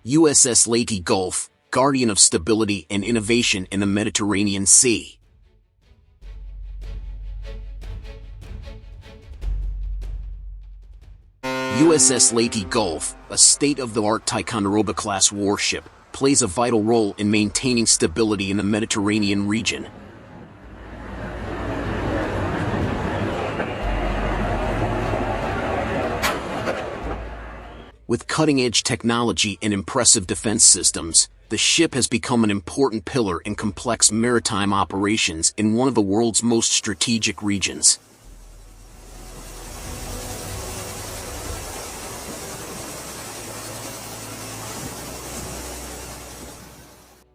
USS Leyte Gulf, guardian of stability and innovation in the Mediterranean Sea. USS Leyte Gulf, a state-of-the-art Ticonderoga-class warship, plays a vital role in maintaining stability in the Mediterranean region. With cutting-edge technology and impressive defense systems, the ship has become an important pillar in complex maritime operations in one of the world's most strategic regions.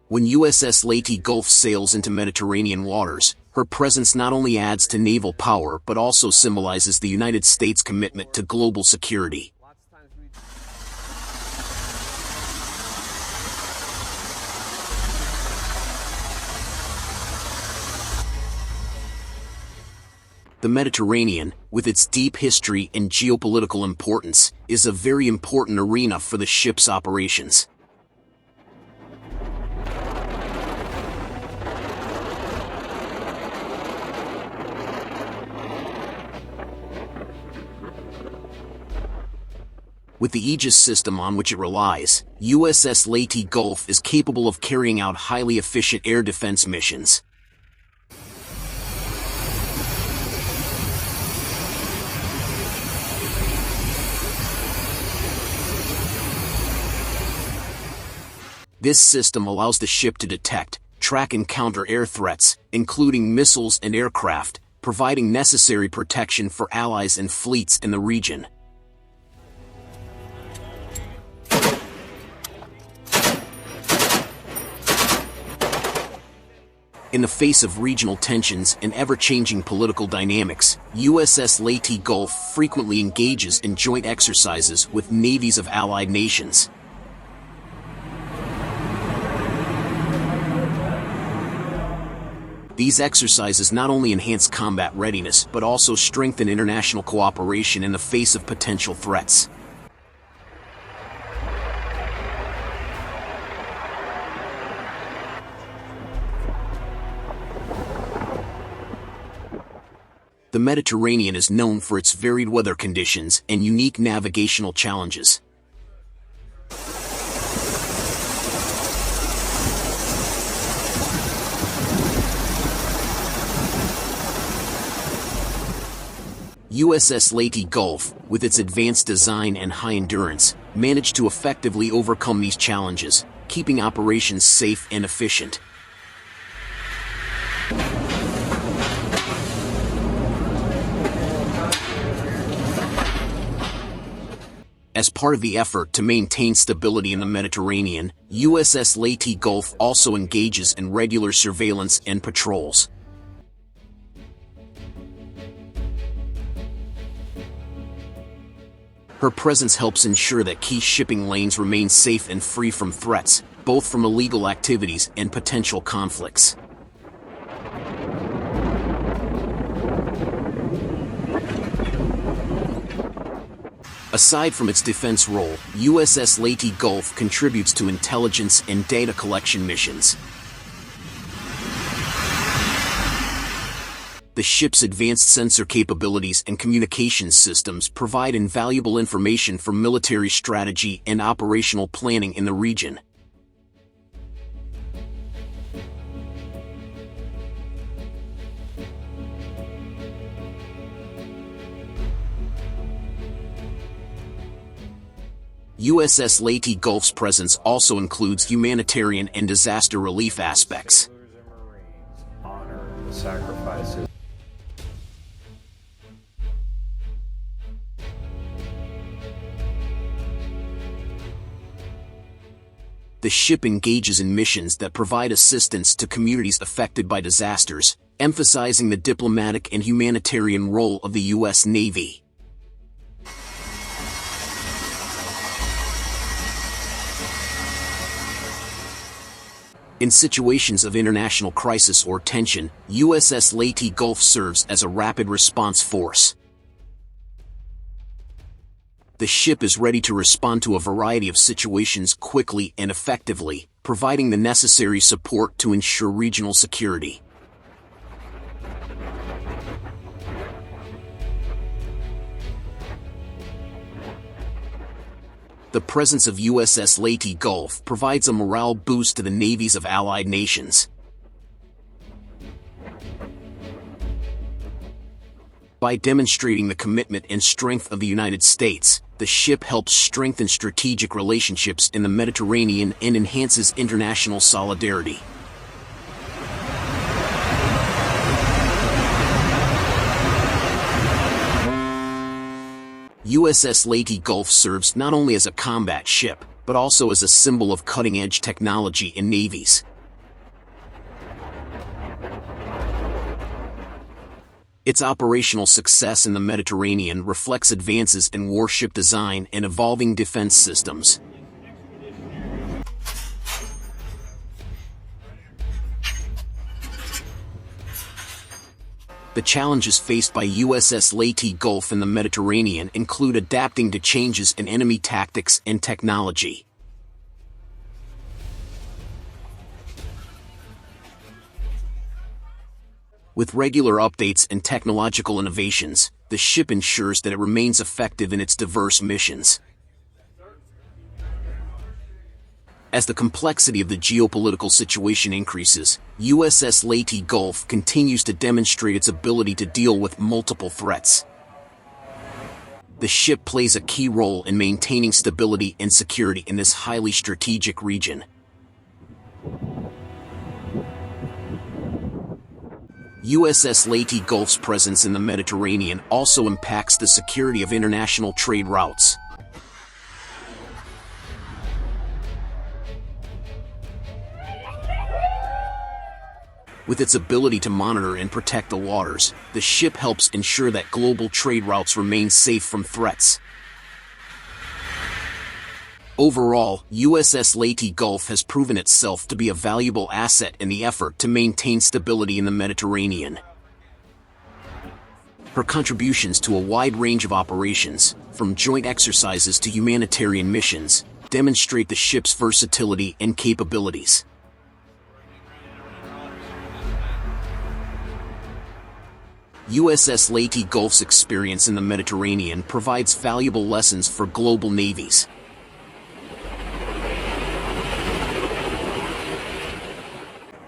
When USS Leyte Gulf sails into Mediterranean waters, her presence not only adds to naval power but also symbolizes the United States' commitment to global security. The Mediterranean, with its deep history and geopolitical importance, is a very important arena for the ship's operations. With the Aegis system on which it relies, USS Leyte Gulf is capable of carrying out highly efficient air defense missions. This system allows the ship to detect, track and counter air threats, including missiles and aircraft, providing necessary protection for allies and fleets in the region. In the face of regional tensions and ever-changing political dynamics, USS Leyte Gulf frequently engages in joint exercises with navies of allied nations. These exercises not only enhance combat readiness but also strengthen international cooperation in the face of potential threats. The Mediterranean is known for its varied weather conditions and unique navigational challenges. USS Leyte Gulf, with its advanced design and high endurance, managed to effectively overcome these challenges, keeping operations safe and efficient. As part of the effort to maintain stability in the Mediterranean, USS Leyte Gulf also engages in regular surveillance and patrols. Her presence helps ensure that key shipping lanes remain safe and free from threats, both from illegal activities and potential conflicts. Aside from its defense role, USS Leyte Gulf contributes to intelligence and data collection missions. The ship's advanced sensor capabilities and communications systems provide invaluable information for military strategy and operational planning in the region. USS Leyte Gulf's presence also includes humanitarian and disaster relief aspects. Honor the sacrifices. The ship engages in missions that provide assistance to communities affected by disasters, emphasizing the diplomatic and humanitarian role of the U.S. Navy. In situations of international crisis or tension, USS Leyte Gulf serves as a rapid response force. The ship is ready to respond to a variety of situations quickly and effectively, providing the necessary support to ensure regional security. The presence of USS Leyte Gulf provides a morale boost to the navies of allied nations. By demonstrating the commitment and strength of the United States, the ship helps strengthen strategic relationships in the Mediterranean and enhances international solidarity. USS Leyte Gulf serves not only as a combat ship, but also as a symbol of cutting-edge technology in navies. Its operational success in the Mediterranean reflects advances in warship design and evolving defense systems. The challenges faced by USS Leyte Gulf in the Mediterranean include adapting to changes in enemy tactics and technology. With regular updates and technological innovations, the ship ensures that it remains effective in its diverse missions. As the complexity of the geopolitical situation increases, USS Leyte Gulf continues to demonstrate its ability to deal with multiple threats. The ship plays a key role in maintaining stability and security in this highly strategic region. USS Leyte Gulf's presence in the Mediterranean also impacts the security of international trade routes. With its ability to monitor and protect the waters, the ship helps ensure that global trade routes remain safe from threats. Overall, USS Leyte Gulf has proven itself to be a valuable asset in the effort to maintain stability in the Mediterranean. Her contributions to a wide range of operations, from joint exercises to humanitarian missions, demonstrate the ship's versatility and capabilities. USS Leyte Gulf's experience in the Mediterranean provides valuable lessons for global navies.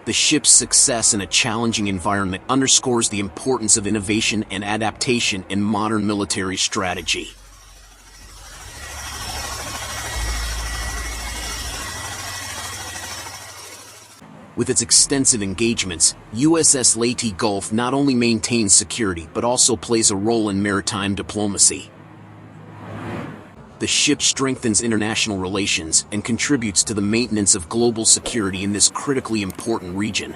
The ship's success in a challenging environment underscores the importance of innovation and adaptation in modern military strategy. With its extensive engagements, USS Leyte Gulf not only maintains security but also plays a role in maritime diplomacy. The ship strengthens international relations and contributes to the maintenance of global security in this critically important region.